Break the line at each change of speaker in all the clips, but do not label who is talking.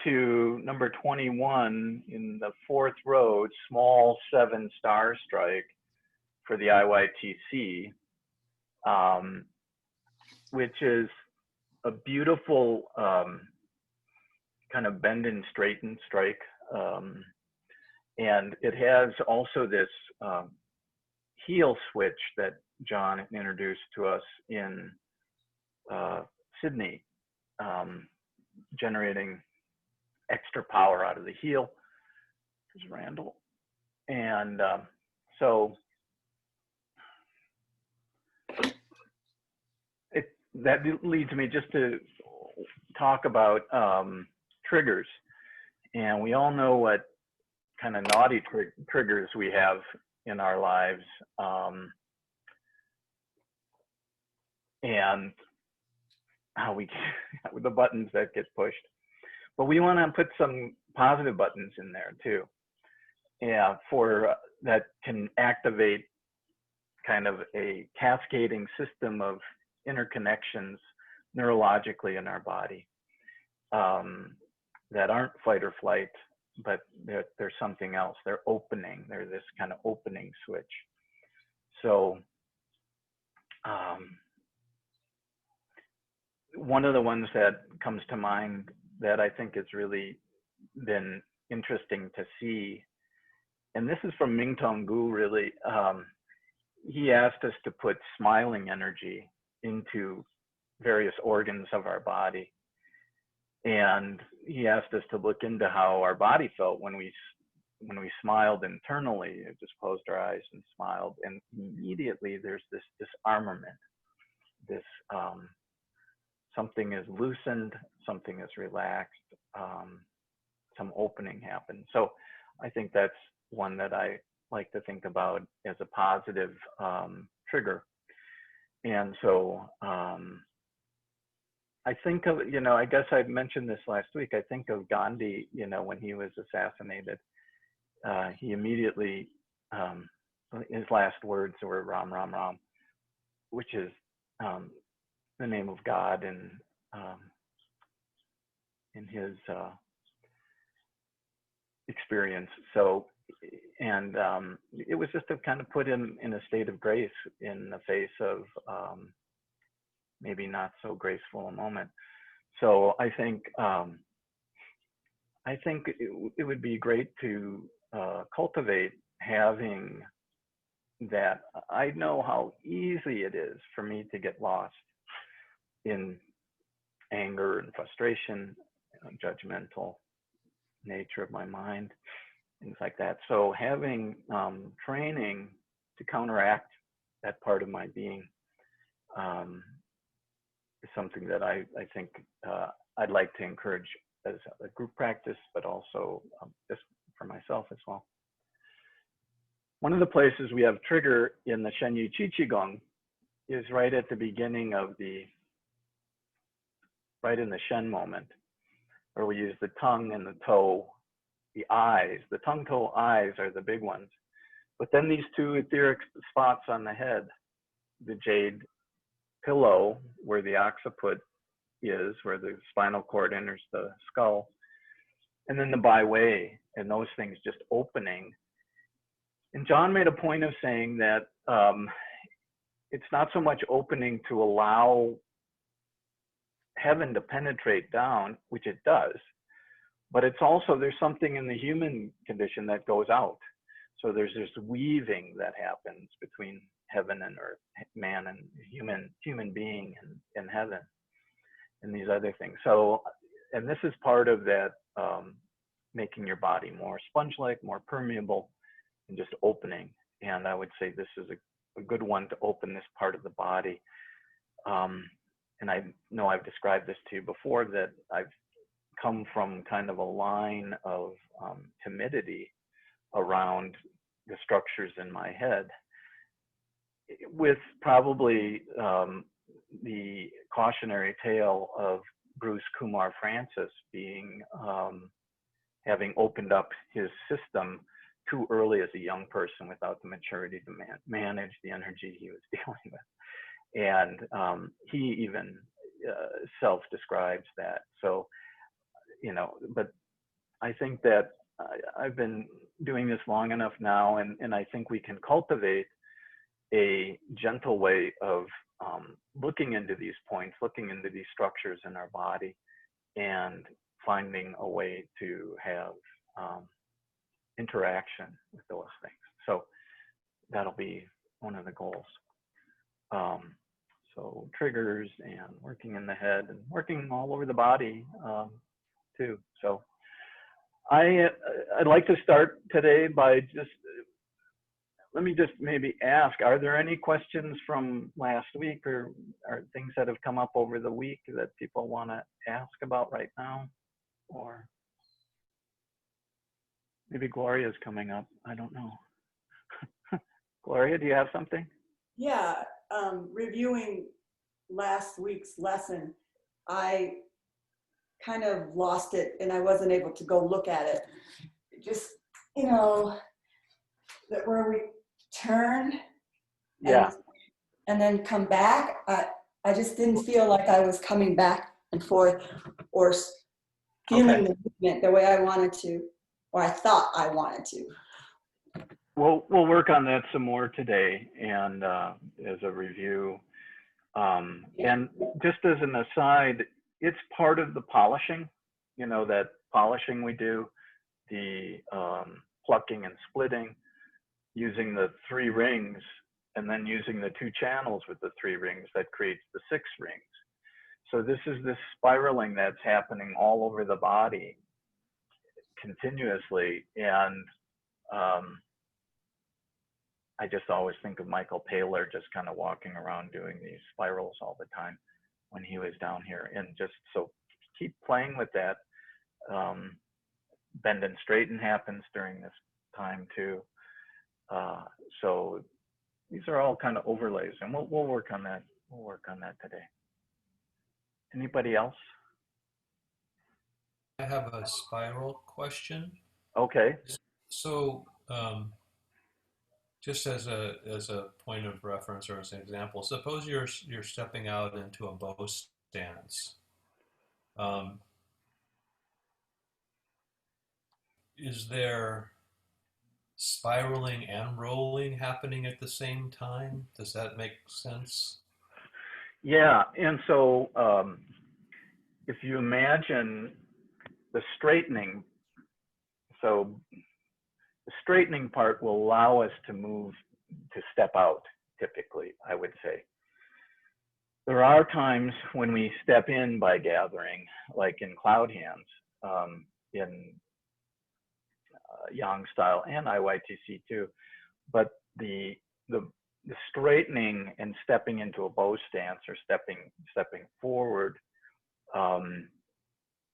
to number 21 in the fourth row, small 7-star strike for the IYTC, which is a beautiful kind of bend and straighten strike. And it has also this heel switch that John introduced to us in Sydney, generating extra power out of the heel. There's Randall. And so that leads me just to talk about triggers. And we all know what kind of naughty triggers we have in our lives. And how we the buttons that get pushed. But we want to put some positive buttons in there too. Yeah, for that can activate kind of a cascading system of interconnections neurologically in our body that aren't fight or flight, but they're something else. They're opening. They're this kind of opening switch. So one of the ones that comes to mind that I think has really been interesting to see, and this is from Mingtong Gu really, he asked us to put smiling energy into various organs of our body. And he asked us to look into how our body felt when we smiled internally, just closed our eyes and smiled. And immediately there's this disarmament, this something is loosened, something is relaxed, some opening happens. So I think that's one that I like to think about as a positive trigger. And so I think of, I guess I mentioned this last week, I think of Gandhi, when he was assassinated, he immediately, his last words were Ram, Ram, Ram, which is the name of God in his experience. So, and it was just to kind of put him in a state of grace in the face of maybe not so graceful a moment. So I think it would be great to cultivate having that. I know how easy it is for me to get lost in anger and frustration, judgmental nature of my mind, things like that. So having training to counteract that part of my being is something that I think I'd like to encourage as a group practice, but also just for myself as well. One of the places we have trigger in the Shenyu Qi Qigong is right at the beginning of right in the Shen moment, where we use the tongue and the toe, the eyes. The tongue, toe, eyes are the big ones. But then these two etheric spots on the head, the jade pillow, where the occiput is, where the spinal cord enters the skull, and then the Bai Wei, and those things just opening. And John made a point of saying that it's not so much opening to allow heaven to penetrate down, which it does, but it's also, there's something in the human condition that goes out. So there's this weaving that happens between heaven and earth, man and human being and heaven, and these other things. So, and this is part of that, making your body more sponge-like, more permeable, and just opening. And I would say this is a good one to open this part of the body. And I know I've described this to you before, that I've come from kind of a line of timidity around the structures in my head, with probably the cautionary tale of Bruce Kumar Francis being, having opened up his system too early as a young person without the maturity to manage the energy he was dealing with. And he even self-describes that. So you know, but I think that I've been doing this long enough now, and I think we can cultivate a gentle way of looking into these points, looking into these structures in our body, and finding a way to have interaction with those things. So that'll be one of the goals. So triggers and working in the head and working all over the body too. So I'd like to start today by let me just maybe ask, are there any questions from last week or things that have come up over the week that people want to ask about right now? Or maybe Gloria's coming up. I don't know. Gloria, do you have something?
Yeah, reviewing last week's lesson, I kind of lost it and I wasn't able to go look at it. Just, you know, that where we turn and then come back, I just didn't feel like I was coming back and forth or feeling the movement the way I wanted to, or I thought I wanted to.
We'll work on that some more today, and as a review. And just as an aside, it's part of the polishing, you know, that polishing we do, the plucking and splitting, using the 3 rings, and then using the 2 channels with the 3 rings that creates the 6 rings. So this is this spiraling that's happening all over the body continuously. And I just always think of Michael Taylor just kind of walking around doing these spirals all the time when he was down here. And just so keep playing with that. Bend and straighten happens during this time too. So these are all kind of overlays, and we'll work on that. We'll work on that today. Anybody else?
I have a spiral question.
Okay.
So just as a point of reference or as an example, suppose you're stepping out into a bow stance. Is there spiraling and rolling happening at the same time? Does that make sense?
Yeah, and so if you imagine the straightening, so the straightening part will allow us to move, to step out, typically, I would say. There are times when we step in by gathering, like in cloud hands, in Yang style and IYTC too. But the straightening and stepping into a bow stance or stepping forward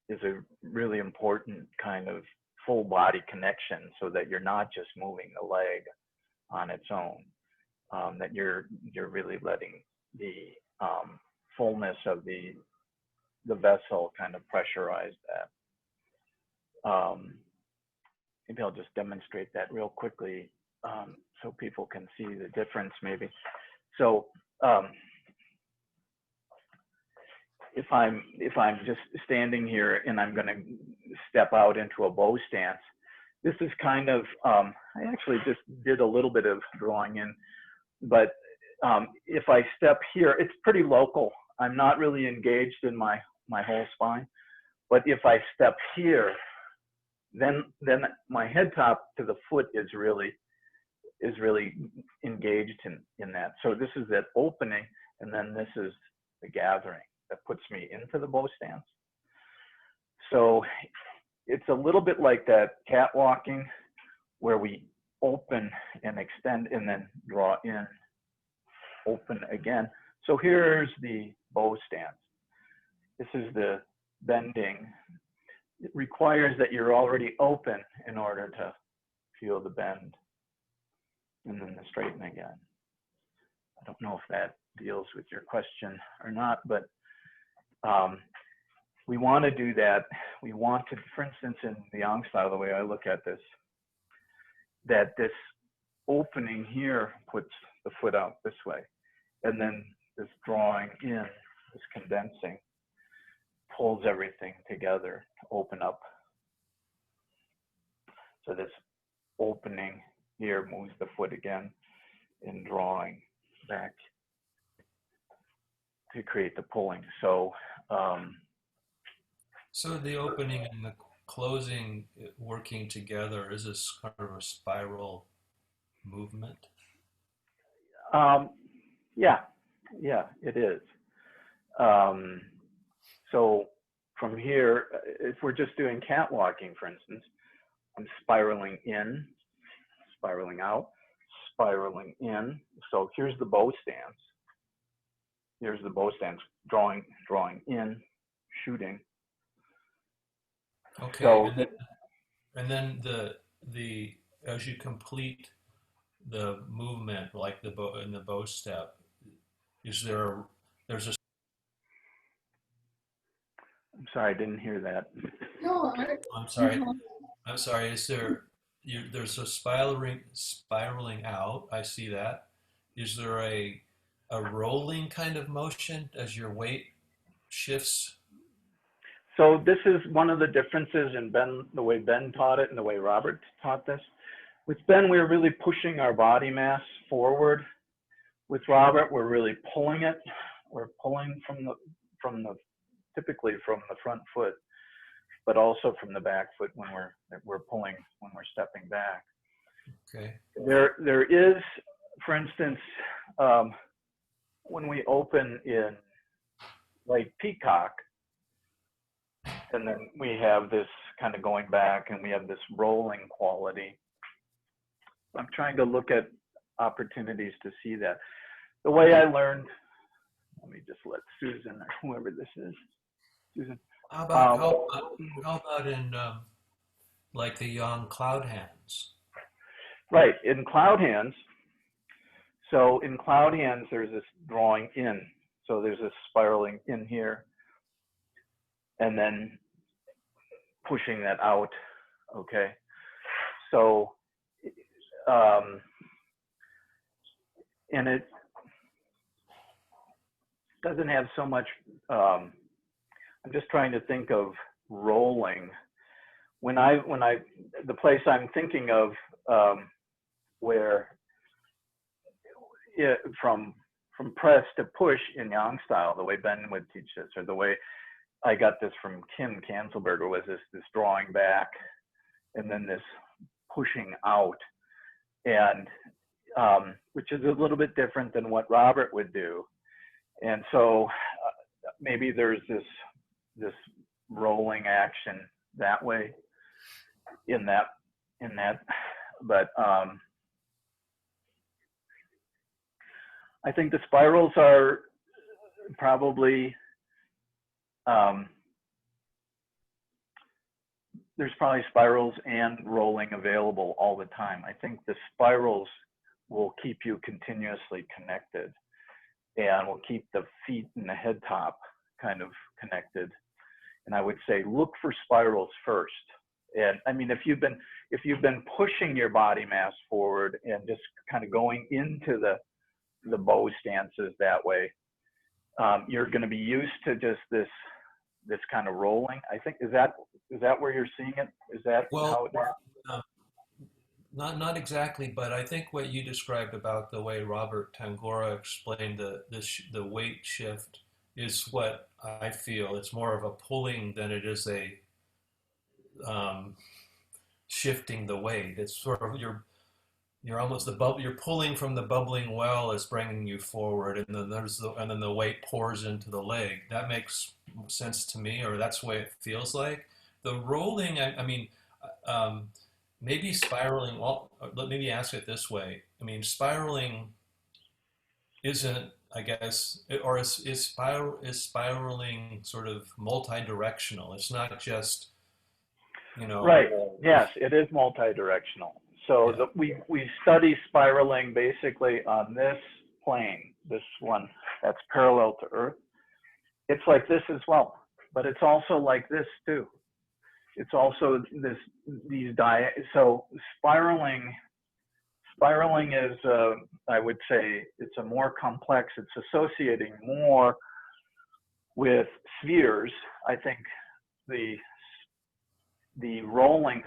is a really important kind of full body connection, so that you're not just moving the leg on its own, that you're really letting the fullness of the vessel kind of pressurize that. Maybe I'll just demonstrate that real quickly so people can see the difference maybe. So if I'm just standing here and I'm going to step out into a bow stance, this is kind of, I actually just did a little bit of drawing in, but if I step here, it's pretty local. I'm not really engaged in my whole spine, but if I step here, then my head top to the foot is really engaged in that. So this is that opening, and then this is the gathering that puts me into the bow stance. So it's a little bit like that catwalking, where we open and extend and then draw in, open again. So here's the bow stance. This is the bending. It requires that you're already open in order to feel the bend, and then the straighten again. I don't know if that deals with your question or not, but we want to do that. We want to, for instance, in the Yang style, the way I look at this, that this opening here puts the foot out this way, and then this drawing in, this condensing, pulls everything together to open up. So this opening here moves the foot again in drawing back to create the pulling. So
So the opening and the closing working together, is this kind of a spiral movement?
yeah, it is. So from here, if we're just doing catwalking, for instance, I'm spiraling in, spiraling out, spiraling in. So here's the bow stance. Here's the bow stance, drawing in, shooting.
Okay,
So,
and then the as you complete the movement, like the bow in the bow step, is there there's a
I'm sorry, I didn't hear that.
I'm sorry. I'm sorry. Is there there's a spiraling out. I see that. Is there a rolling kind of motion as your weight shifts?
So this is one of the differences in Ben, the way Ben taught it and the way Robert taught this. With Ben, we're really pushing our body mass forward. With Robert, we're really pulling it. We're pulling from the typically from the front foot, but also from the back foot when we're pulling, when we're stepping back.
Okay.
There is, for instance, when we open in like peacock, and then we have this kind of going back and we have this rolling quality. I'm trying to look at opportunities to see that. The way I learned, let me just let Susan or whoever this is, Susan.
How about in like the young cloud hands?
Right, in cloud hands. So in cloud hands, there's this drawing in. So there's this spiraling in here, and then pushing that out. Okay. So, and it doesn't have so much. I'm just trying to think of rolling. When the place I'm thinking of where from press to push in yang style, the way Ben would teach this, or the way I got this from Kim Kanzelberger, was this drawing back and then this pushing out, and which is a little bit different than what Robert would do. And so maybe there's this rolling action that way in that, but I think the spirals are probably, there's probably spirals and rolling available all the time. I think the spirals will keep you continuously connected and will keep the feet and the head top kind of connected. And I would say, look for spirals first. And I mean, if you've been pushing your body mass forward and just kind of going into the bow stances that way, you're going to be used to just this kind of rolling. I think, is that where you're seeing it? Is that how it is?
Not exactly, but I think what you described about the way Robert Tangora explained the weight shift is what I feel. It's more of a pulling than it is a shifting the weight. It's sort of you're almost you're pulling from the bubbling well is bringing you forward, and then then the weight pours into the leg. That makes sense to me, or that's the way it feels like. The rolling, I mean, maybe spiraling. Well, let me ask it this way. I mean, spiraling isn't, I guess, or is spiraling sort of multi-directional? It's not just,
Right. Yes, it is multi-directional. So
yeah.
we study spiraling basically on this plane, this one that's parallel to Earth. It's like this as well, but it's also like this too. It's also so spiraling is, I would say, it's a more complex, it's associating more with spheres, I think the rolling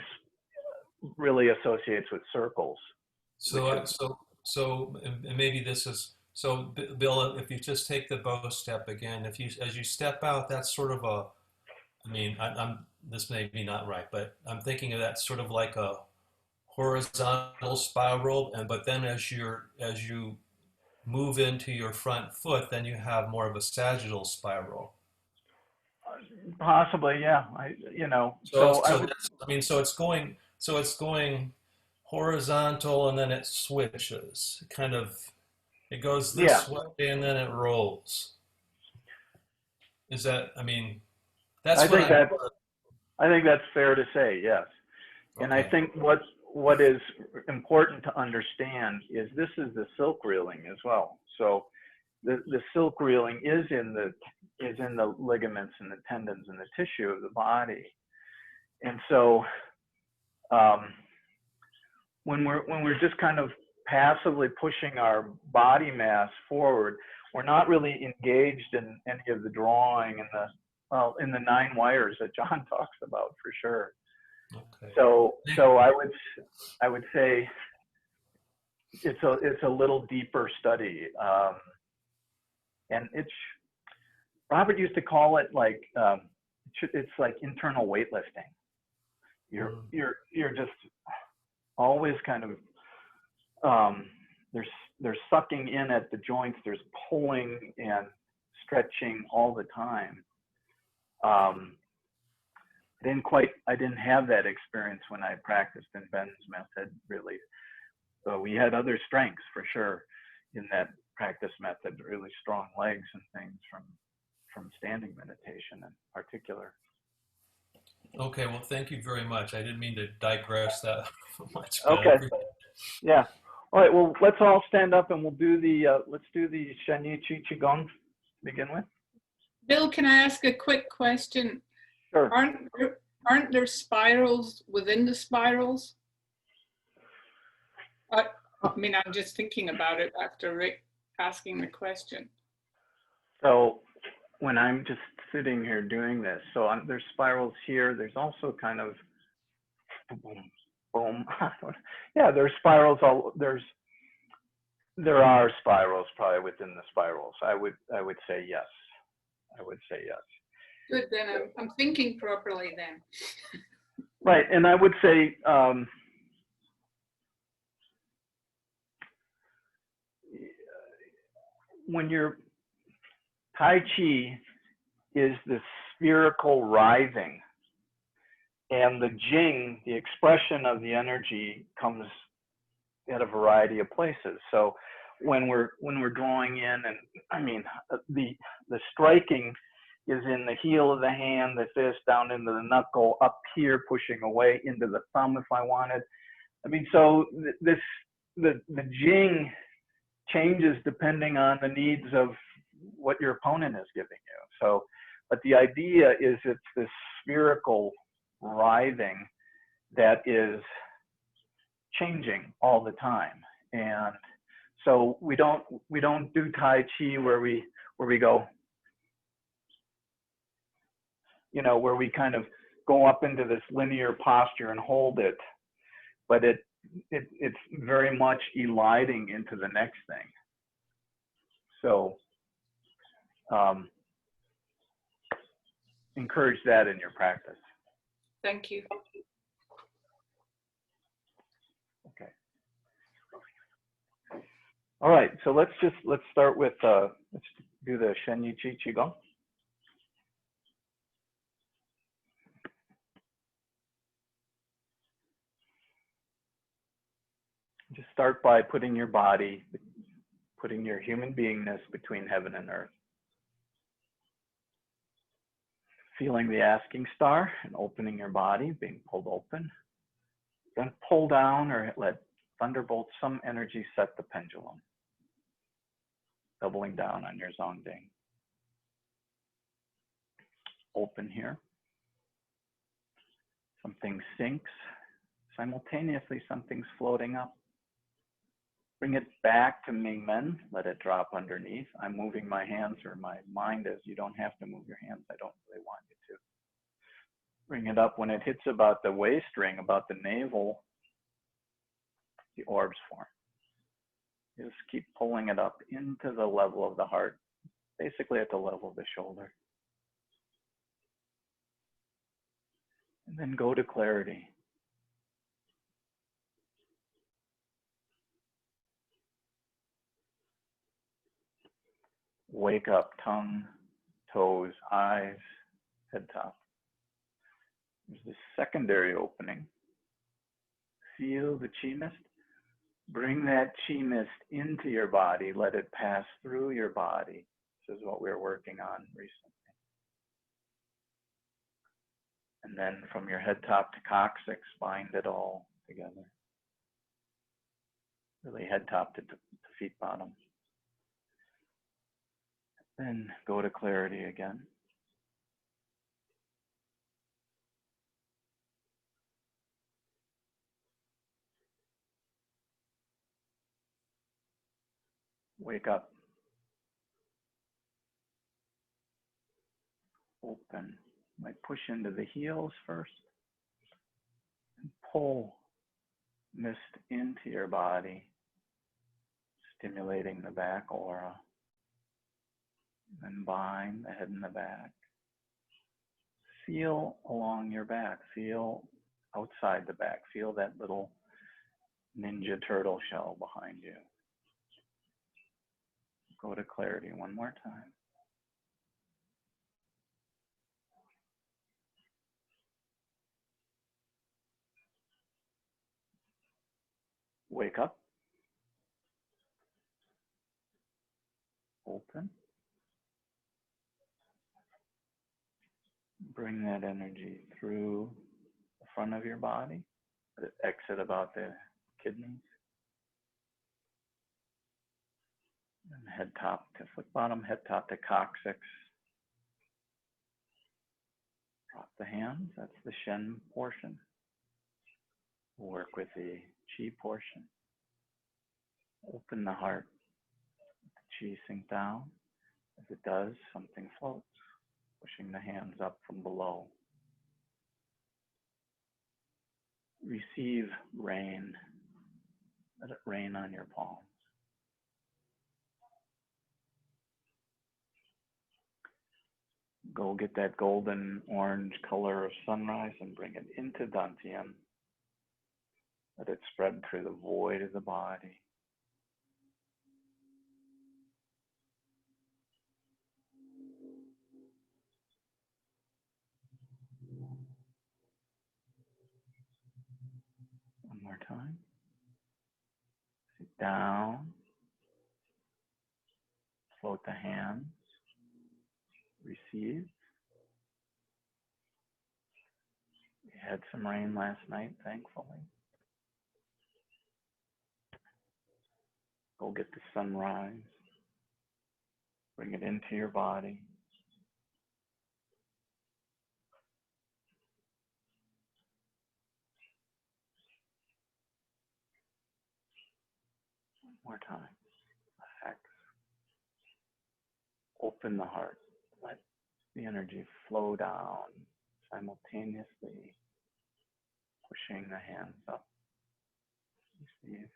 really associates with circles, which
So,
is
and maybe this is so, Bill. If you just take the bow step again, if you as you step out, that's sort of a. I mean, I'm this may be not right, but I'm thinking of that sort of like a horizontal spiral, and but then as you move into your front foot, then you have more of a sagittal spiral.
possibly, yeah.
So,
So I
so
would,
that's, I mean, so it's going horizontal and then it switches. Kind of, it goes
yeah,
this way and then it rolls. Is that, I mean, that's
I
what
think
I,
that I think that's fair to say, yes. And I
okay.
think what is important to understand is this is the silk reeling as well. So the silk reeling is in the ligaments and the tendons and the tissue of the body. And so um, when we're just kind of passively pushing our body mass forward, we're not really engaged in any of the drawing and in the 9 wires that John talks about for sure.
Okay.
So I would say it's a little deeper study, and Robert used to call it like it's like internal weightlifting.
Mm.
You're just always kind of there's sucking in at the joints, there's pulling and stretching all the time. I didn't have that experience when I practiced in Ben's method, really. So we had other strengths for sure in that practice method, really strong legs and things from standing meditation in particular.
Okay, well, thank you very much. I didn't mean to digress that much, but I
Okay,
appreciate it.
yeah. All right, well, let's all stand up and we'll do let's do the Shenyi Chi Qigong to begin with.
Bill, can I ask a quick question?
Sure.
Aren't there spirals within the spirals? I mean, I'm just thinking about it after Rick asking the question.
So when I'm just sitting here doing this, so there's spirals here. There's also kind of boom, boom. Yeah, there's spirals. There are spirals probably within the spirals. I would say yes. I would say yes.
Good, then I'm thinking properly then.
Right, and I would say when you're Tai Chi is the spherical writhing, and the Jing, the expression of the energy, comes at a variety of places. So when we're drawing in, and I mean the striking is in the heel of the hand, the fist down into the knuckle, up here, pushing away into the thumb if I wanted. I mean, so the Jing changes depending on the needs of what your opponent is giving you. So, but the idea is it's this spherical writhing that is changing all the time. And so we don't do Tai Chi where we go, where we kind of go up into this linear posture and hold it, but it's very much eliding into the next thing. So encourage that in your practice.
Thank you.
Okay. All right, so let's start with let's do the Shenyi Chi Qigong. Just start by putting your human beingness between heaven and earth. Feeling the asking star and opening your body, being pulled open. Then pull down or let thunderbolt some energy set the pendulum. Doubling down on your Zongding. Open here. Something sinks. Simultaneously, something's floating up. Bring it back to Mingmen. Let it drop underneath. I'm moving my hands, or my mind is. You don't have to move your hands. I don't really want you to. Bring it up. When it hits about the waist ring, about the navel, the orbs form. Just keep pulling it up into the level of the heart, basically at the level of the shoulder. And then go to clarity. Wake up, tongue, toes, eyes, head top. There's this secondary opening. Feel the chi mist. Bring that chi mist into your body. Let it pass through your body. This is what we're working on recently. And then from your head top to coccyx, bind it all together. Really head top to feet bottom. Then go to clarity again. Wake up. Open. Might push into the heels first. And pull mist into your body, stimulating the back aura. Then bind the head and the back. Feel along your back. Feel outside the back. Feel that little ninja turtle shell behind you. Go to clarity one more time. Wake up. Open. Bring that energy through the front of your body. Let it exit about the kidneys. And head top to foot bottom, head top to coccyx. Drop the hands, that's the Shen portion. We'll work with the Qi portion. Open the heart. The Qi sink down. As it does, something floats, pushing the hands up from below. Receive rain. Let it rain on your palms. Go get that golden orange color of sunrise and bring it into Dantian. Let it spread through the void of the body. One more time. Sit down. Float the hands. Receive. We had some rain last night, thankfully. Go get the sunrise. Bring it into your body. One more time. Relax. Open the heart. Let the energy flow down, simultaneously pushing the hands up. Receive.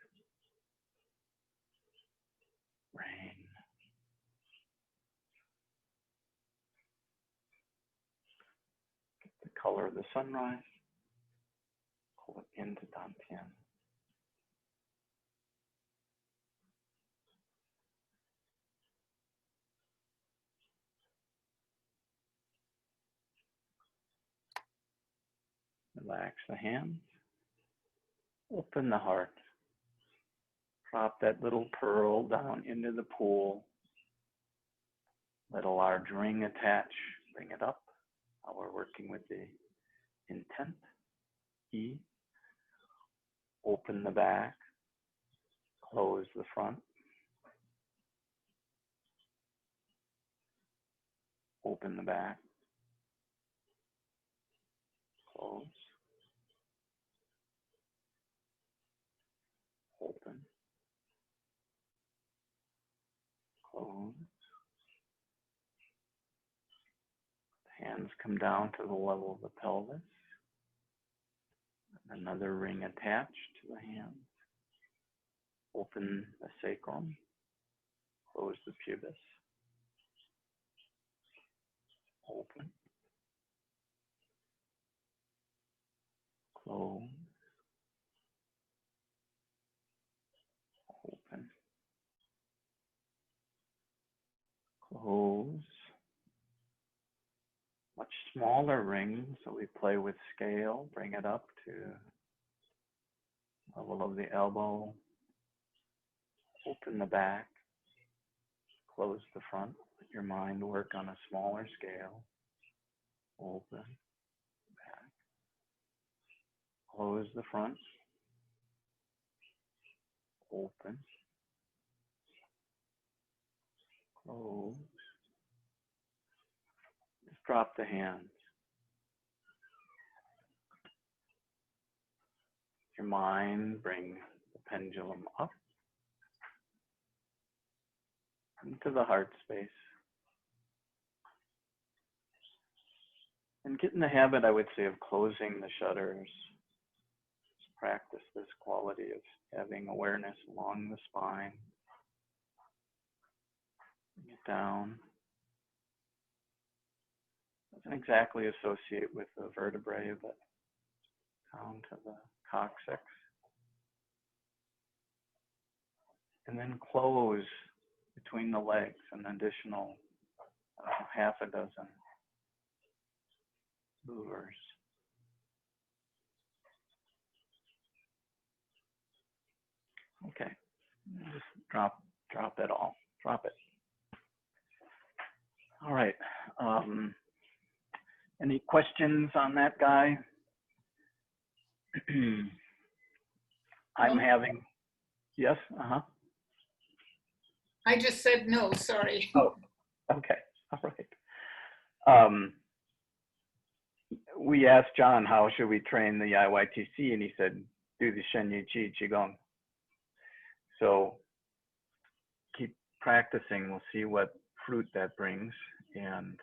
Rain. Get the color of the sunrise. Pull it into Dantian. Relax the hands. Open the heart. Drop that little pearl down into the pool. Let a large ring attach. Bring it up. Now we're working with the intent. E. Open the back. Close the front. Open the back. Close. Open. Close. Hands come down to the level of the pelvis. Another ring attached to the hands. Open the sacrum. Close the pubis. Open. Close. Open. Close. Much smaller rings, so we play with scale. Bring it up to level of the elbow. Open the back. Close the front. Let your mind work on a smaller scale. Open. Back. Close the front. Open. Close. Just drop the hands. Your mind, bring the pendulum up into the heart space. And get in the habit, I would say, of closing the shutters. Just practice this quality of having awareness along the spine. Bring it down. Doesn't exactly associate with the vertebrae, but down to the coccyx. And then close between the legs, an additional half a dozen movers. Okay, just drop it all, drop it. All right, any questions on that guy? I'm having, yes,
I just said no, sorry.
Oh, okay, all right. We asked John, how should we train the IYTC? And he said, do the Shen Yi Qi Qigong. So keep practicing. We'll see what fruit that brings. And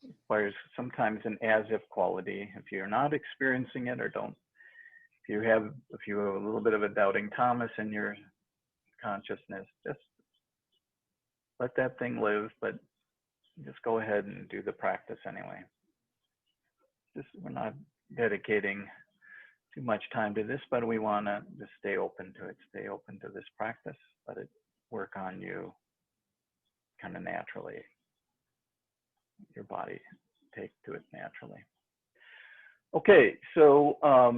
requires sometimes an as-if quality. If you're not experiencing it or don't, if you have a little bit of a doubting Thomas in your consciousness, just let that thing live, but just go ahead and do the practice anyway. We're not dedicating too much time to this, but we want to just stay open to it, stay open to this practice, let it work on you kind of naturally. Your body take to it naturally. Okay, so I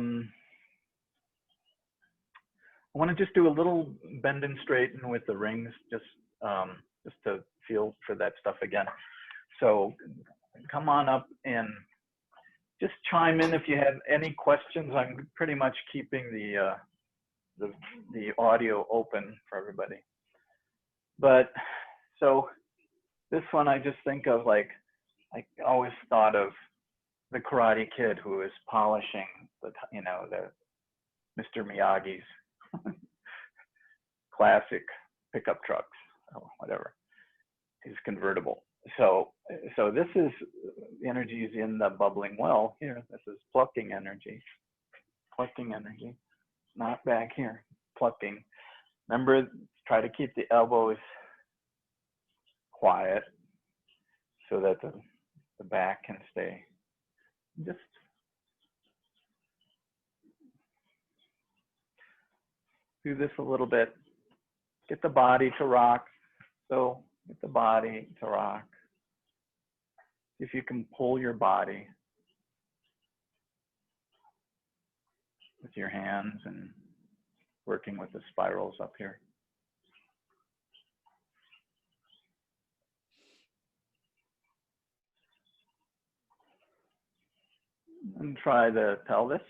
want to just do a little bend and straighten with the rings, just to feel for that stuff again. So come on up and just chime in if you have any questions. I'm pretty much keeping the audio open for everybody. But so this one I just think of, like, I always thought of the Karate Kid who is polishing the Mr. Miyagi's classic pickup trucks, or whatever, his convertible. So this is energies in the bubbling well here. This is plucking energy, not back here, plucking. Remember, try to keep the elbows quiet so that the back can stay. Just do this a little bit. Get the body to rock. So get the body to rock. If you can pull your body with your hands and working with the spirals up here. And try the pelvis.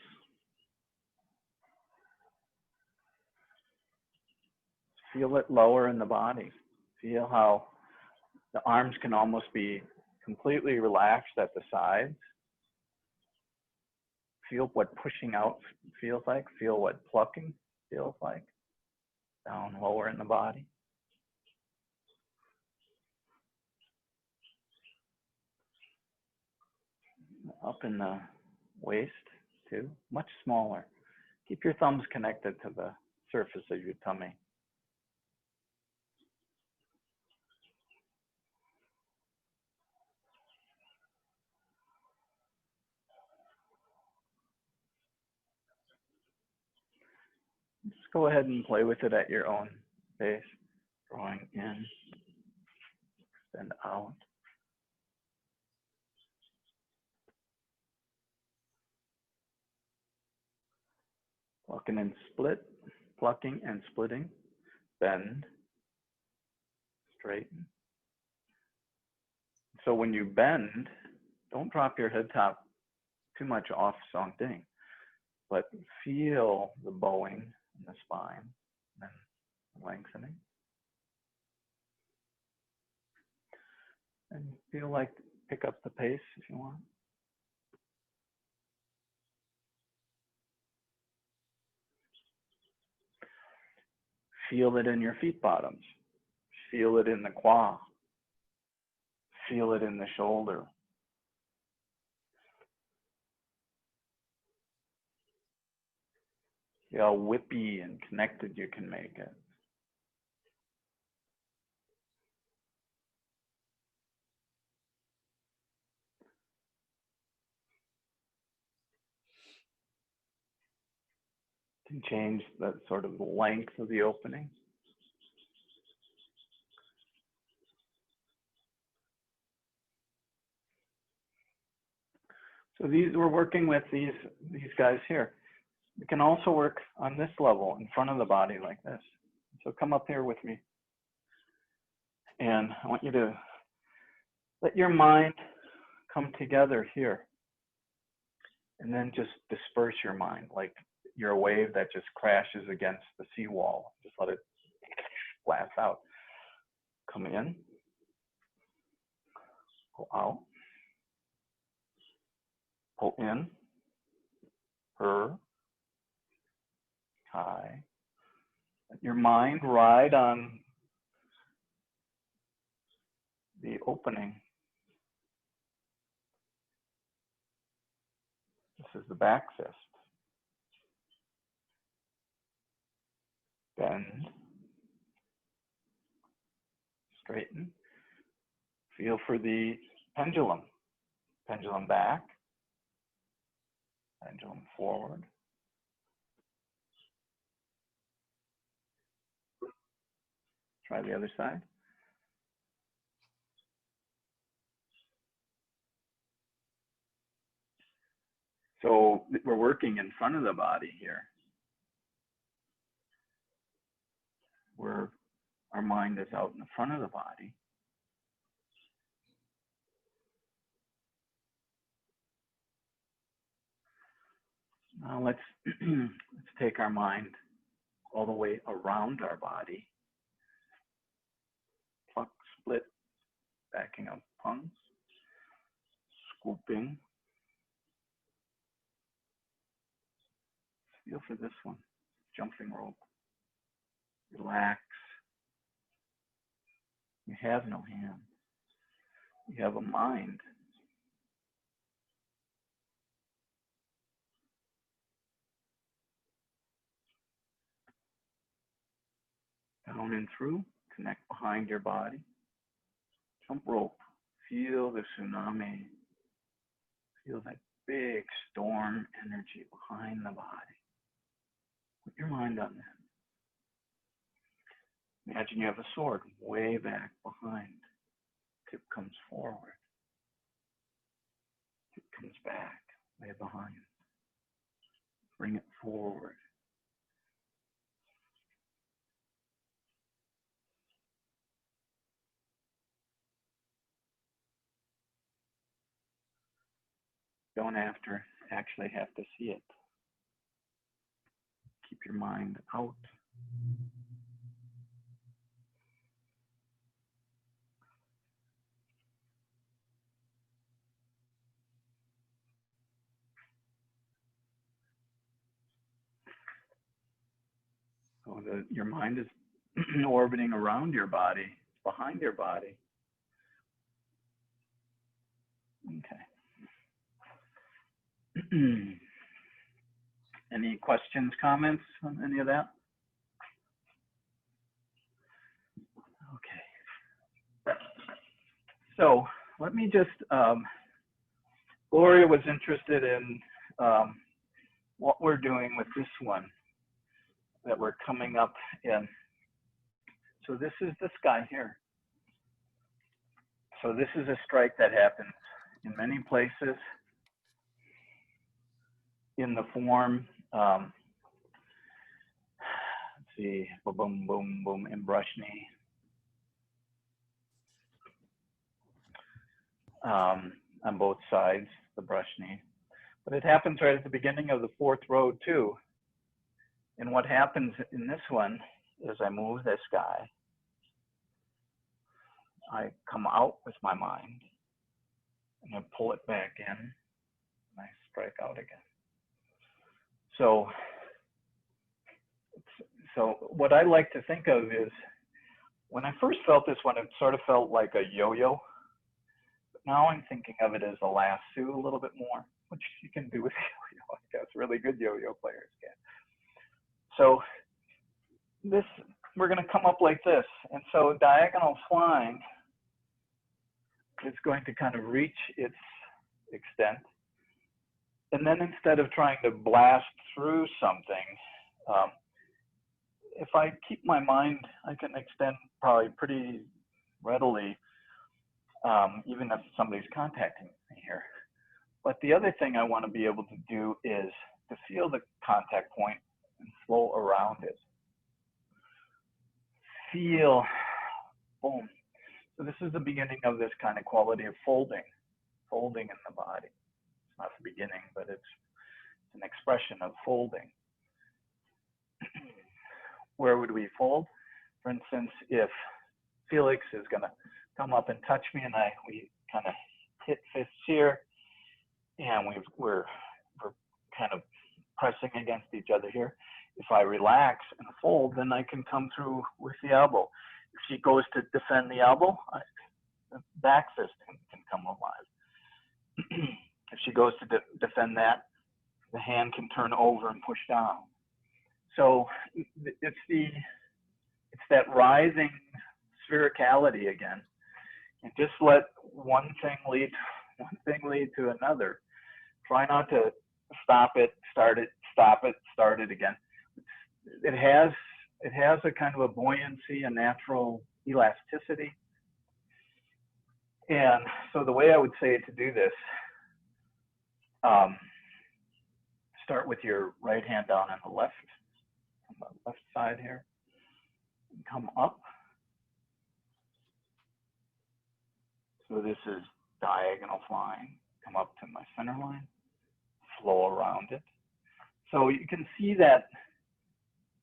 Feel it lower in the body. Feel how the arms can almost be completely relaxed at the sides. Feel what pushing out feels like. Feel what plucking feels like. down lower in the body. Up in the waist too, much smaller. Keep your thumbs connected to the surface of your tummy. Just go ahead and play with it at your own pace. Drawing in, extend out. Plucking and split, plucking and splitting, bend, straighten. So when you bend, don't drop your head top too much off something, but feel the bowing in the spine, and then lengthening. And feel like pick up the pace if you want. Feel it in your feet bottoms. Feel it in the quad. Feel it in the shoulder. See how whippy and connected you can make it. You can change the sort of length of the opening. So we're working with these guys here. We can also work on this level in front of the body like this. So come up here with me. And I want you to let your mind come together here. And then just disperse your mind like you're a wave that just crashes against the seawall. Just let it blast out. Come in. Go out. Pull in. Her. High. Let your mind ride on the opening. This is the back fist. Bend. Straighten. Feel for the pendulum. Pendulum back. Pendulum forward. Try the other side. So we're working in front of the body here, where our mind is out in the front of the body. Now let's take our mind all the way around our body. Pluck, split, backing up pungs, scooping. Feel for this one, jumping rope. Relax. You have no hand. You have a mind. Down and through, connect behind your body. Jump rope. Feel the tsunami. Feel that big storm energy behind the body. Put your mind on that. Imagine you have a sword way back behind. Tip comes forward. Tip comes back, way behind. Bring it forward. Don't actually have to see it. Keep your mind out. So your mind is orbiting around your body, behind your body. Okay. Any questions, comments on any of that? Okay. So let me just, Gloria was interested in what we're doing with this one that we're coming up in. So this is this guy here. So this is a strike that happens in many places in the form, let's see, boom, boom, boom, in brush knee. On both sides, the brush knee. But it happens right at the beginning of the fourth row too. And what happens in this one is I move this guy. I come out with my mind and I pull it back in and I strike out again. So what I like to think of is when I first felt this one, it sort of felt like a yo-yo. But now I'm thinking of it as a lasso a little bit more, which you can do with yo-yo, I guess. Really good yo-yo players can. So this, we're going to come up like this. And so diagonal flying is going to kind of reach its extent. And then instead of trying to blast through something, if I keep my mind, I can extend probably pretty readily, even if somebody's contacting me here. But the other thing I want to be able to do is to feel the contact point and flow around it. Feel, boom. So this is the beginning of this kind of quality of folding in the body. It's not the beginning, but it's an expression of folding. Where would we fold? For instance, if Felix is going to come up and touch me and we kind of hit fists here, and we're kind of pressing against each other here. If I relax and fold, then I can come through with the elbow. If she goes to defend the elbow, the back fist can come alive. If she goes to defend that, the hand can turn over and push down. So it's that rising sphericality again, and just let one thing lead to another. Try not to stop it, start it, stop it, start it again. It has a kind of a buoyancy, a natural elasticity. And so the way I would say to do this, start with your right hand down on the left side here, and come up. So this is diagonal flying. Come up to my center line, flow around it. So you can see that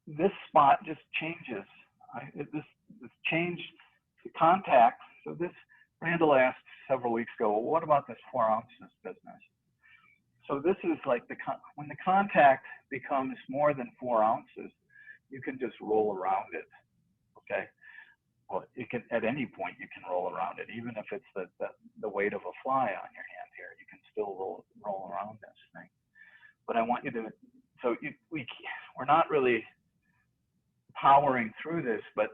this spot just changes. This changed the contact. So this, Randall asked several weeks ago, well, what about this 4 ounces business? So this is like when the contact becomes more than 4 ounces, you can just roll around it, okay? Well, you can, at any point, you can roll around it, even if it's the weight of a fly on your hand here, you can still roll around this thing. But I want you to, so we're not really powering through this, but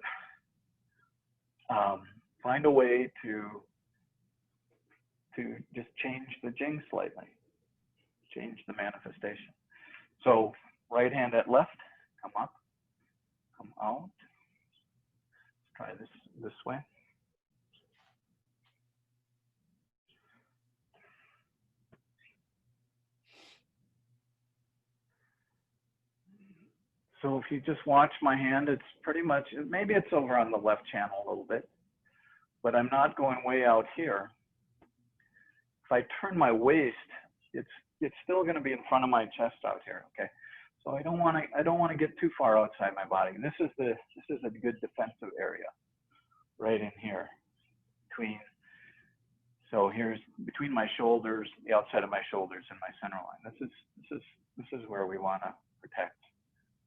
find a way to just change the jing slightly, change the manifestation. So right hand at left, come up, come out. Try this way. So if you just watch my hand, it's pretty much, maybe it's over on the left channel a little bit, but I'm not going way out here. If I turn my waist, it's still going to be in front of my chest out here, okay? So I don't want to get too far outside my body. This is a good defensive area right in here so here's between my shoulders, the outside of my shoulders and my center line. This is where we want to protect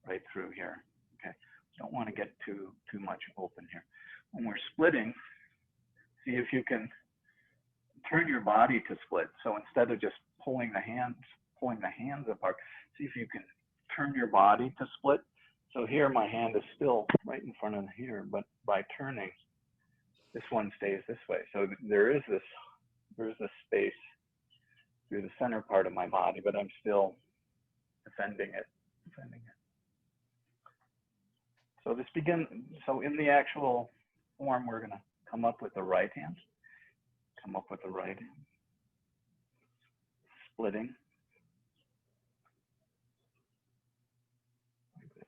right through here. Okay. Don't want to get too much open here. When we're splitting, see if you can turn your body to split. So instead of just pulling the hands apart, see if you can turn your body to split. So here my hand is still right in front of here, but by turning, this one stays this way. So there's this space through the center part of my body, but I'm still defending it. So in the actual form, we're gonna come up with the right hand. Splitting. Like this.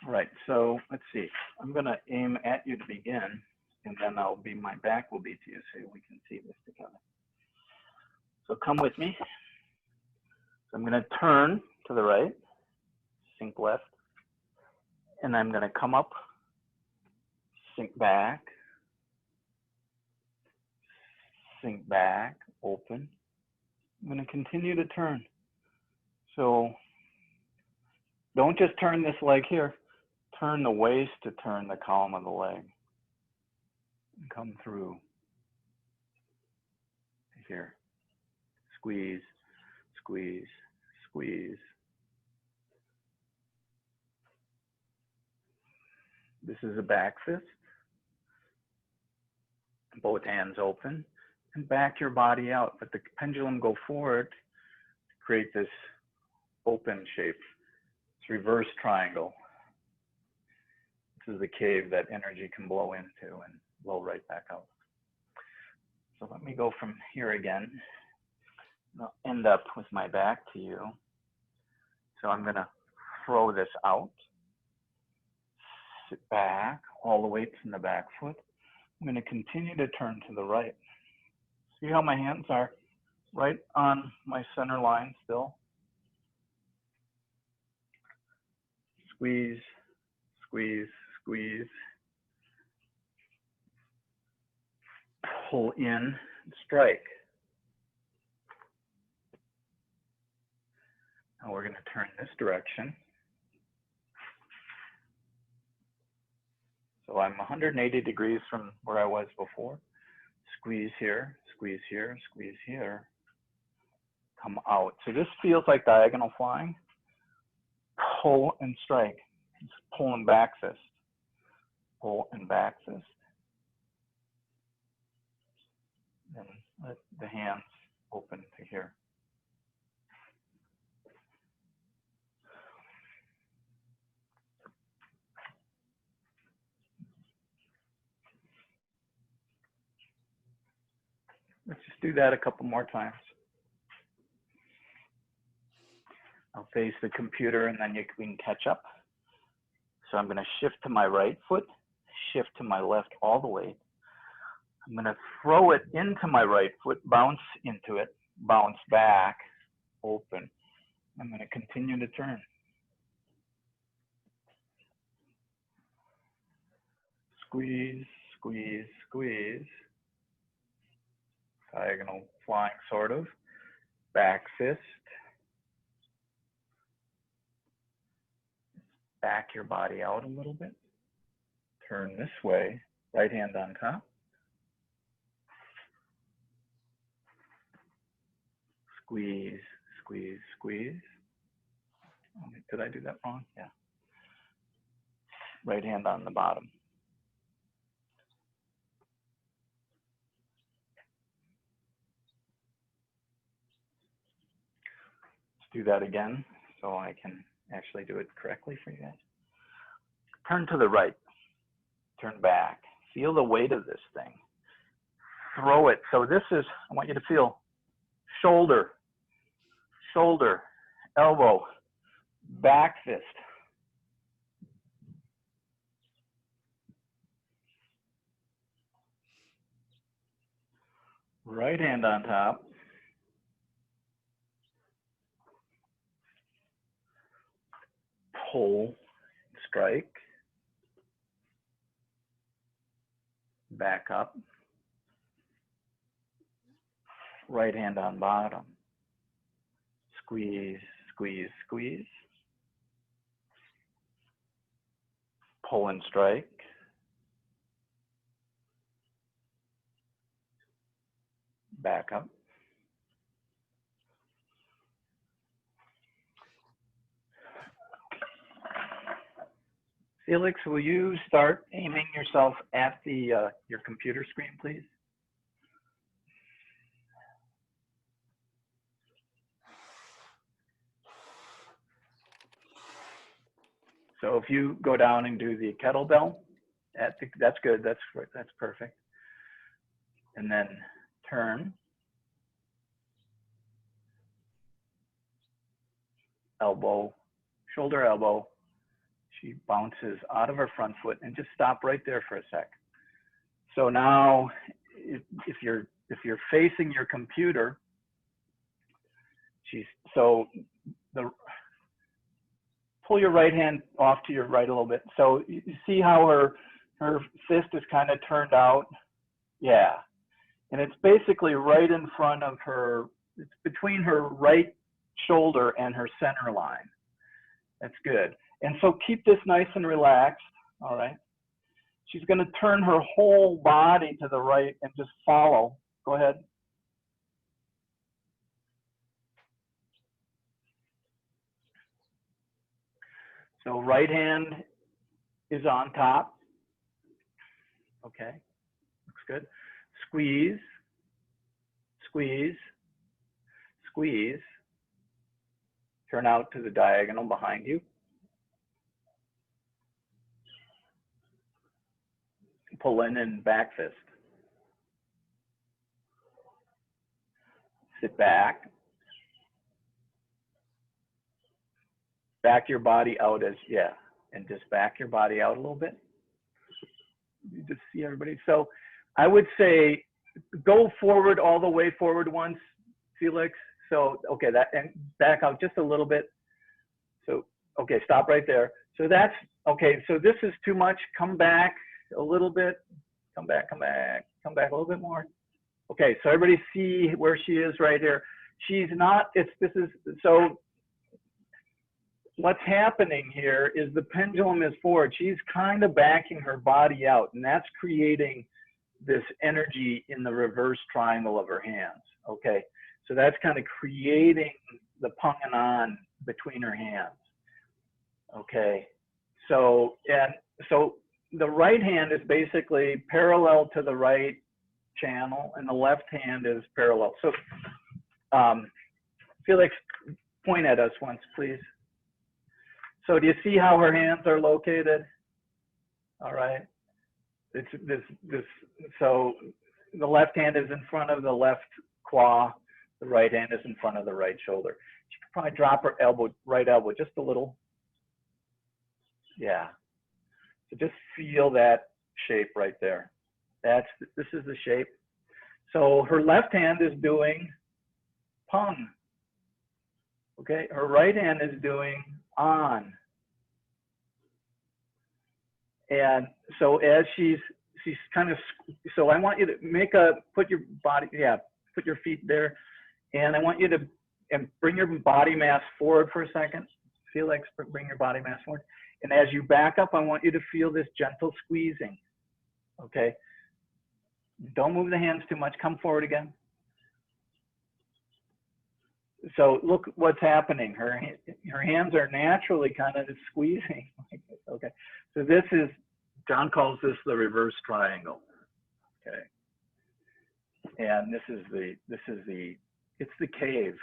All right, so let's see. I'm gonna aim at you to begin, and then my back will be to you so we can see this together. So come with me. So I'm gonna turn to the right, sink left, and I'm gonna come up, sink back, open. I'm going to continue to turn. So don't just turn this leg here. Turn the waist to turn the column of the leg. And come through here. Squeeze, squeeze, squeeze. This is a back fist. Both hands open. And back your body out, but the pendulum go forward to create this open shape. It's reverse triangle. This is the cave that energy can blow into and blow right back out. So let me go from here again. I'll end up with my back to you. So I'm gonna throw this out, sit back, all the weight from the back foot. I'm gonna continue to turn to the right. See how my hands are right on my center line still? Squeeze, squeeze, squeeze. Pull in, strike. Now we're going to turn this direction. So I'm 180 degrees from where I was before. Squeeze here, squeeze here, squeeze here. Come out. So this feels like diagonal flying. Pull and strike. Just pull and back fist. Pull and back fist. And let the hands open to here. Let's just do that a couple more times. I'll face the computer and then you can catch up. So I'm going to shift to my right foot, shift to my left all the way. I'm going to throw it into my right foot, bounce into it, bounce back, open. I'm going to continue to turn. Squeeze, squeeze, squeeze. Diagonal flying sort of. Back fist. Back your body out a little bit. Turn this way. Right hand on top. Squeeze, squeeze, squeeze. Oh, did I do that wrong? Yeah. Right hand on the bottom. Let's do that again so I can actually do it correctly for you guys. Turn to the right. Turn back. Feel the weight of this thing. Throw it. So this is, I want you to feel shoulder, shoulder, elbow, back fist. Right hand on top. Pull, strike. Back up. Right hand on bottom. Squeeze, squeeze, squeeze. pull and strike. Back up. Felix, will you start aiming yourself at the your computer screen, please? So if you go down and do the kettlebell, that's good. That's perfect. And then turn, elbow, shoulder, elbow. She bounces out of her front foot, and just stop right there for a sec. So now, if you're facing your computer, pull your right hand off to your right a little bit. So you see how her fist is kind of turned out? Yeah. And it's basically right in front of her, it's between her right shoulder and her center line. That's good. And so keep this nice and relaxed, all right? She's gonna turn her whole body to the right and just follow. Go ahead. So right hand is on top. Okay, looks good. Squeeze, squeeze, squeeze. Turn out to the diagonal behind you. Pull in and back fist. Sit back. Back your body out as, yeah, and just back your body out a little bit. You just see everybody. So I would say go forward, all the way forward once, Felix. So, okay, that, and back out just a little bit. So, okay, stop right there. So that's, okay, so this is too much. Come back a little bit. Come back, come back, come back a little bit more. Okay, so everybody see where she is right here. She's not, so what's happening here is the pendulum is forward. She's kind of backing her body out, and that's creating this energy in the reverse triangle of her hands, okay? So that's kind of creating the pung and on between her hands, okay? So, and so the right hand is basically parallel to the right channel, and the left hand is parallel. So, Felix, point at us once, please. So do you see how her hands are located? All right. It's so the left hand is in front of the left claw, the right hand is in front of the right shoulder. She could probably drop her elbow, right elbow, just a little. Yeah. So just feel that shape right there. This is the shape. So her left hand is doing pung. Okay, her right hand is doing on. And so as she's kind of, so I want you to put your body, yeah, put your feet there. And I want you to bring your body mass forward for a second. Felix, bring your body mass forward. And as you back up, I want you to feel this gentle squeezing, okay? Don't move the hands too much, come forward again. So look what's happening. Her hands are naturally kind of squeezing like this, okay? So this is, John calls this the reverse triangle, okay? And it's the cave,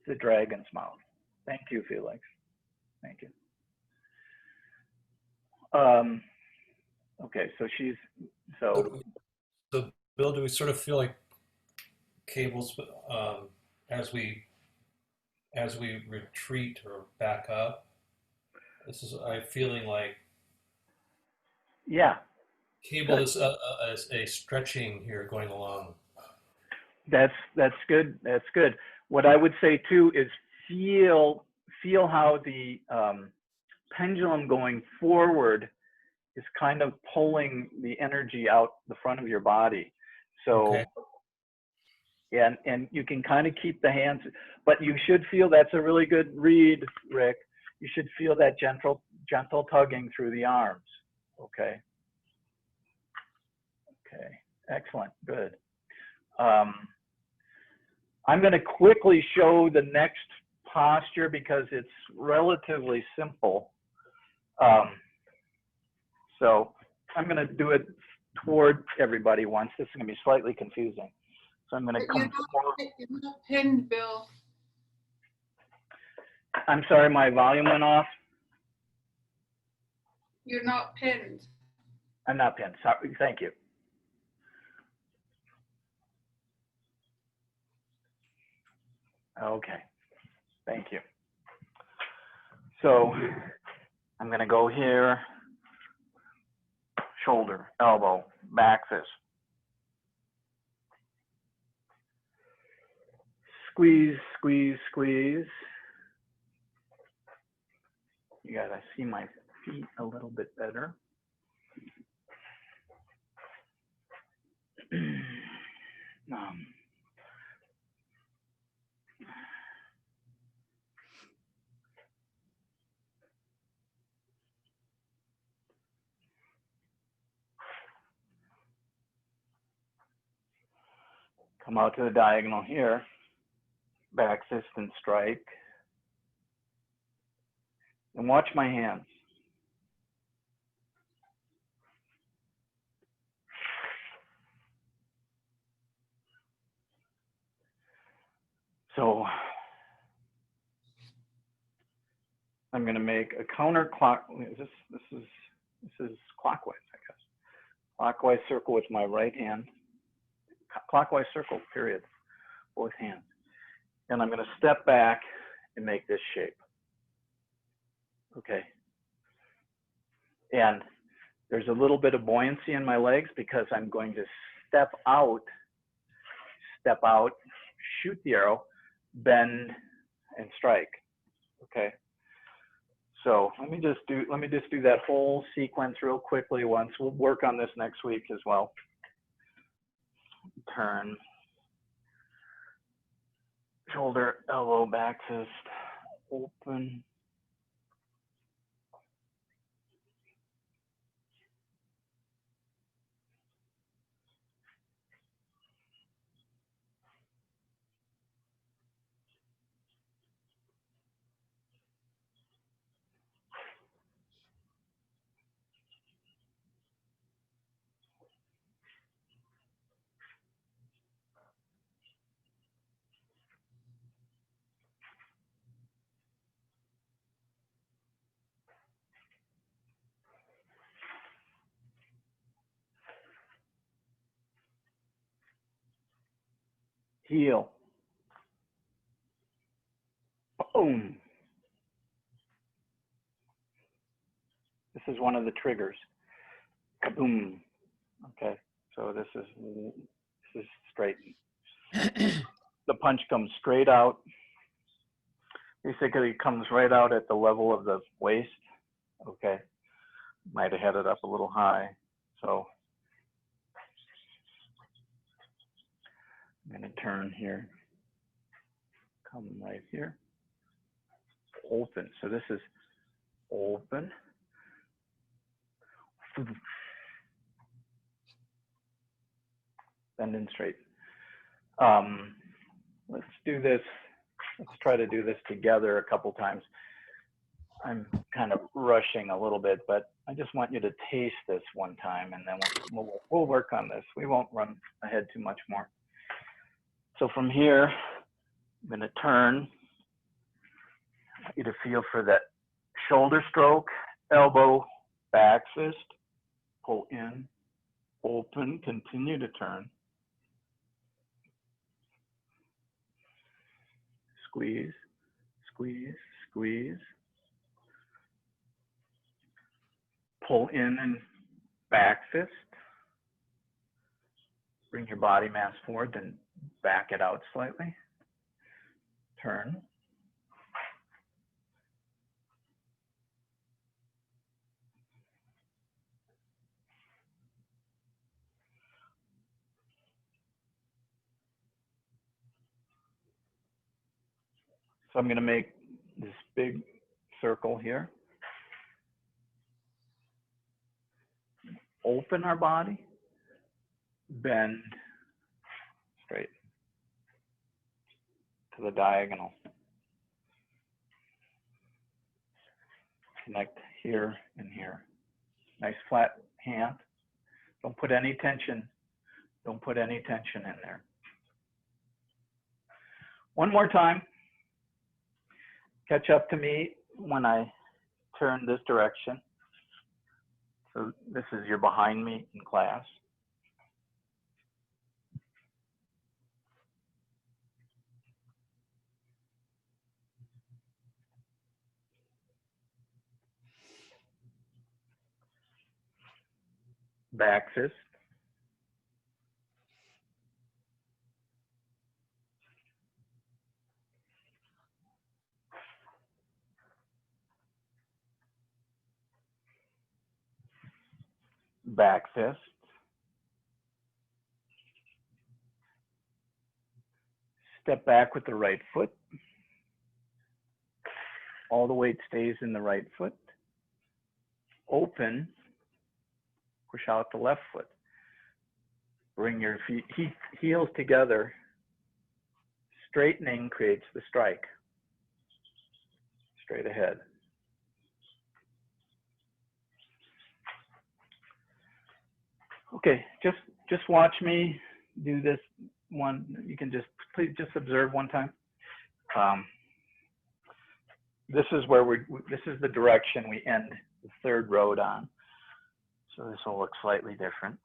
the dragon's mouth. Thank you, Felix. Thank you. Okay, so
Bill, do we sort of feel like cables as we retreat or back up? I'm feeling like,
yeah,
cable is a stretching here going along.
That's good. That's good. What I would say too is feel how the pendulum going forward is kind of pulling the energy out the front of your body. So, okay. And you can kind of keep the hands, but you should feel, that's a really good read, Rick. You should feel that gentle gentle tugging through the arms. Okay. Okay. Excellent. Good. I'm going to quickly show the next posture because it's relatively simple. So I'm going to do it toward everybody once. This is going to be slightly confusing. So I'm going to come forward.
You're not pinned, Bill.
I'm sorry, my volume went off.
You're not pinned.
I'm not pinned. Sorry. Thank you. Okay. Thank you. So I'm going to go here, shoulder, elbow, back fist. Squeeze, squeeze, squeeze. You gotta see my feet a little bit better. Come out to the diagonal here, back fist and strike. And watch my hands. So I'm going to make a counterclockwise. This is clockwise, I guess. Clockwise circle with my right hand. Clockwise circle, period. Both hands. And I'm going to step back and make this shape. Okay. And there's a little bit of buoyancy in my legs because I'm going to step out, shoot the arrow, bend, and strike. Okay. So let me just do that whole sequence real quickly once. We'll work on this next week as well. Turn, shoulder, elbow, back fist, open. Heel. Boom. This is one of the triggers. Kaboom. Okay. So this is straight. The punch comes straight out. Basically, it comes right out at the level of the waist. Okay. Might have had it up a little high. So I'm going to turn here. Come right here. Open. So this is open. Bend and straight. Let's do this. Let's try to do this together a couple times. I'm kind of rushing a little bit, but I just want you to taste this one time, and then we'll work on this. We won't run ahead too much more. So from here, I'm going to turn. I want you to feel for that shoulder stroke, elbow, back fist, pull in, open, continue to turn. Squeeze, squeeze, squeeze. Pull in and back fist. Bring your body mass forward, then back it out slightly. Turn. So I'm going to make this big circle here. open our body, bend straight to the diagonal. Connect here and here. Nice flat hand. Don't put any tension. Don't put any tension in there. One more time. Catch up to me when I turn this direction. So this is you're behind me in class. Back fist. Back fist. Step back with the right foot. All the weight stays in the right foot. Open. Push out the left foot. Bring your feet, heels together. Straightening creates the strike. Straight ahead. Okay, just watch me do this one. You can please just observe one time. This is where this is the direction we end the third road on. So this will look slightly different.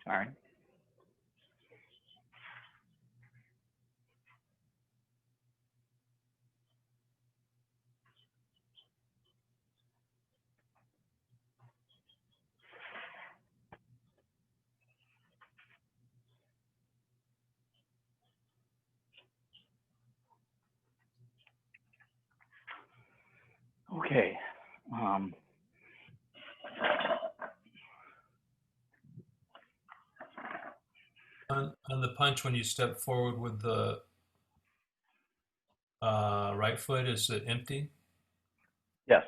Sorry. Okay.
On the punch, when you step forward with the right foot, is it empty?
Yes.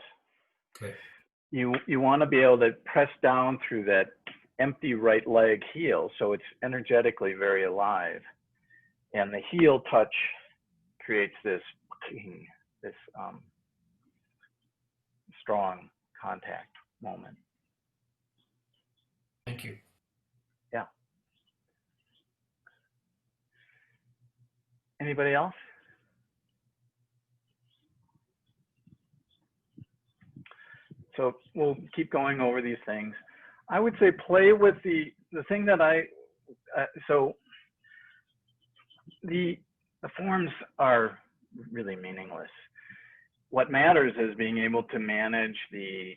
Okay.
You want to be able to press down through that empty right leg heel, so it's energetically very alive, and the heel touch creates this strong contact moment.
Thank you.
Yeah. Anybody else? So we'll keep going over these things. I would say play with the thing that so the forms are really meaningless. What matters is being able to manage the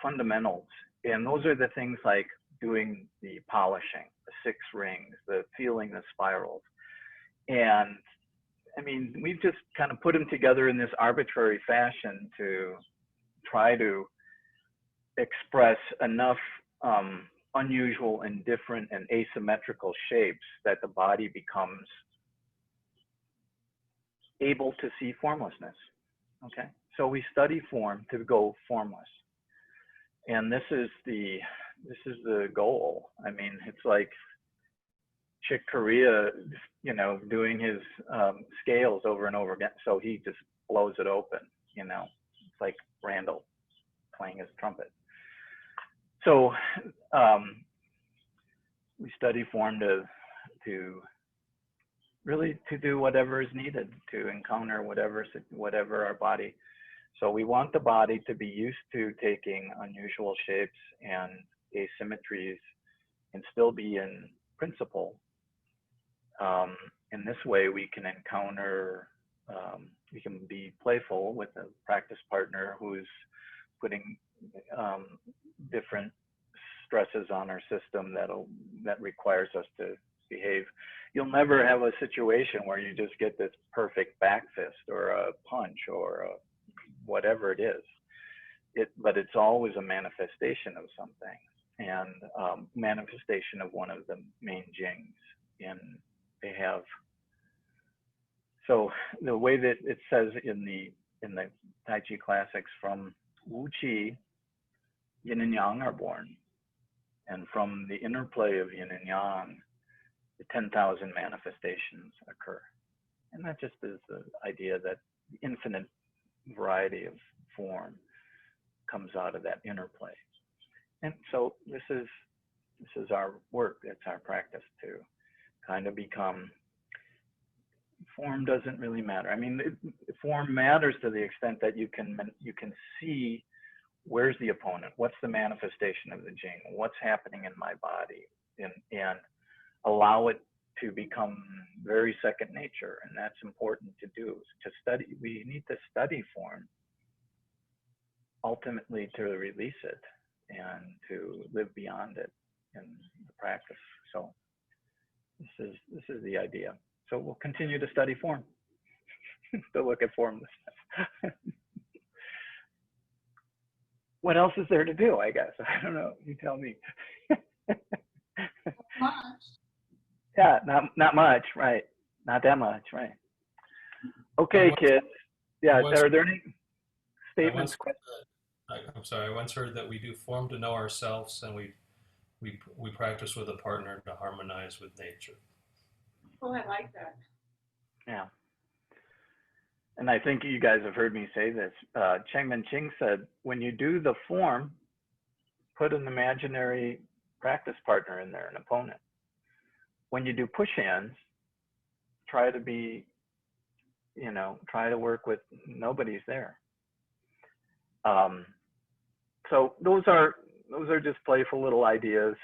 fundamentals. And those are the things like doing the polishing, the 6 rings, the feeling the spirals. And I mean, we've just kind of put them together in this arbitrary fashion to try to express enough unusual and different and asymmetrical shapes that the body becomes able to see formlessness. Okay, so we study form to go formless, and this is the goal. I mean, it's like Chick Corea, you know, doing his scales over and over again, so he just blows it open. You know, it's like Randall playing his trumpet. So we study form to really to do whatever is needed to encounter whatever our body. So we want the body to be used to taking unusual shapes and asymmetries and still be in principle. In this way, we can encounter, we can be playful with a practice partner who's putting different stresses on our system that requires us to misbehave. You'll never have a situation where you just get this perfect back fist or a punch or whatever it is. But it's always a manifestation of something, and manifestation of one of the main jings. And they have, so the way that it says in the Tai Chi classics, from Wu Qi, yin and yang are born. And from the interplay of yin and yang, the 10,000 manifestations occur. And that just is the idea that the infinite variety of form comes out of that interplay. And so this is our work. It's our practice to kind of become, form doesn't really matter. I mean, form matters to the extent that you can see where's the opponent, what's the manifestation of the jing, what's happening in my body, and allow it to become very second nature. And that's important to do, to study. We need to study form ultimately to release it and to live beyond it in the practice. So this is the idea. So we'll continue to study form, to look at formlessness. What else is there to do, I guess? I don't know, you tell me.
Much.
Yeah, not much, right? Not that much, right? Okay, kids. Yeah, are there any statements?
I'm sorry, I once heard that we do form to know ourselves, and we practice with a partner to harmonize with nature.
Oh, I like that.
Yeah. And I think you guys have heard me say this. Chengmen Ching said, when you do the form, put an imaginary practice partner in there, an opponent. When you do push hands, try to be, try to work with nobody's there. So those are just playful little ideas.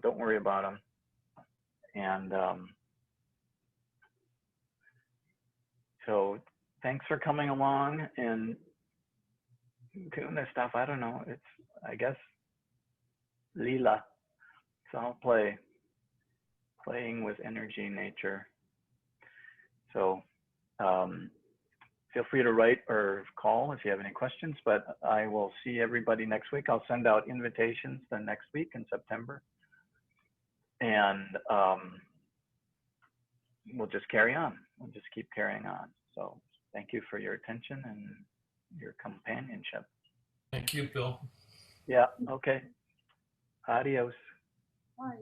Don't worry about them. And so thanks for coming along and doing this stuff. I don't know. It's, I guess, Lila. It's all playing with energy, nature. So feel free to write or call if you have any questions, but I will see everybody next week. I'll send out invitations the next week in September. And we'll just carry on. We'll just keep carrying on. So thank you for your attention and your companionship.
Thank you, Bill.
Yeah, okay. Adios.
Bye.